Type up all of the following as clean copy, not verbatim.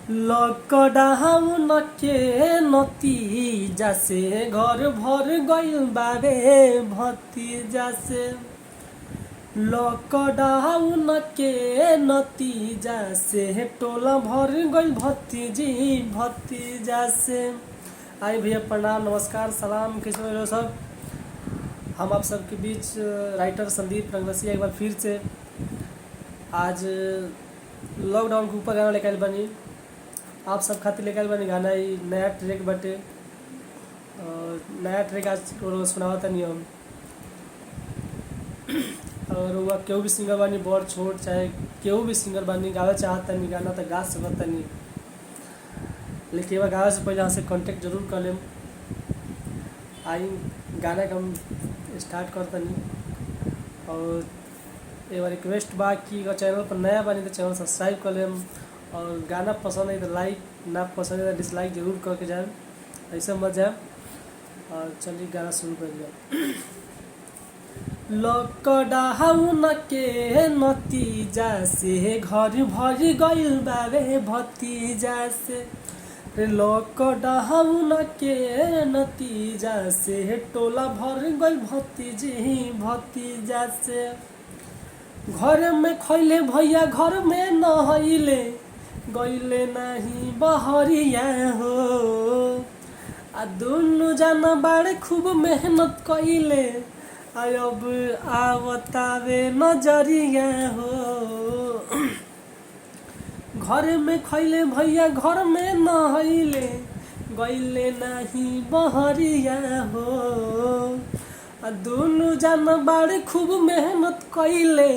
Lockdown के नतीजा से घर भर गइल बारे भतीजा से। लॉकडाउन के नतीजा से टोला भर गइल भतीजी भतीजा से। आई भैया प्रणाम, नमस्कार, सलाम, कैसे हो सब। हम आप सबके बीच राइटर संदीप रंगरसिया एक बार फिर से आज लॉकडाउन के ऊपर गाना लेके आइल बनी। आप सब खातिर लेके आइल बनी गाना। ही नया ट्रैक बटे और नया ट्रैक आज सुनावता नहीं हम। और वह केहू भी सिंगर बानी, बड़ छोट चाहे केहू भी सिंगर बानी, गावे चाहता नहीं गाना तो गा सकता नहीं, लेकिन वह गावे से पहले यहाँ से कांटेक्ट जरूर कर लेम। आई गाना का हम स्टार्ट करता नहीं। और एक बार रिक्वेस्ट बा कि अगर चैनल पर नया बानी तो चैनल सब्सक्राइब कर लेम। और गाना पसंद है तो लाइक, ना पसंद है तो डिसलाइक जरूर करके जाए, ऐसे मत जाए। और चलिए गाना शुरू कर दिया। लॉकडाउन के नतीजा से घर भर गइल बारे भतीजा से। लॉकडाउन के नतीजा से टोला भर गइल भतीजी भतीजा से। घर में खैले भैया घर में नहैले गइले नहीं बहरिया हो। आ दुनु जना बाड़े खूब मेहनत कइले, अब आवतावे नजरिया हो। घर में खैले भैया घर में नहैले गइले नहीं बहरिया हो। आ दुनु जना बाड़े खूब मेहनत कइले,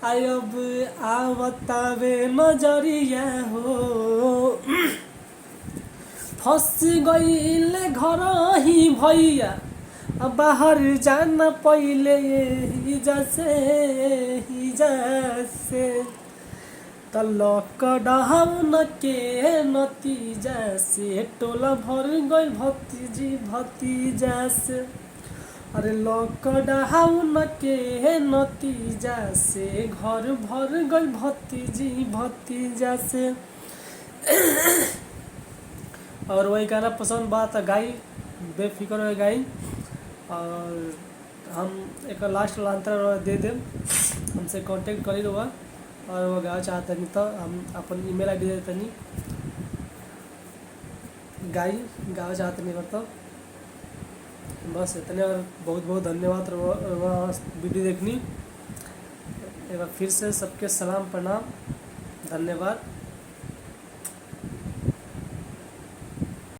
अब आवतावे नजरिया हो। फंस गइले घर ही भैया बाहर जाना पहिले हिजा से। त लॉकडाउन के नतीजा से टोला भर गइल भतीजी भतीजा से। अरे लॉकडाउन के नतीजा से घर भर गइल भतीजी भतीजा से। और वही गाना पसंद बा तो गाई, बेफिक्र हो गाई। और हम एक लास्ट अंतरा दे देम, हमसे कांटेक्ट करी रहुआ। और वो गाँव चाहता नहीं तो हम अपन ईमेल आई डी देते नहीं गाई गाँव चाहते नहीं करता। बस इतने। और बहुत बहुत धन्यवाद वीडियो देखनी। एक बार फिर से सबके सलाम प्रणाम, धन्यवाद।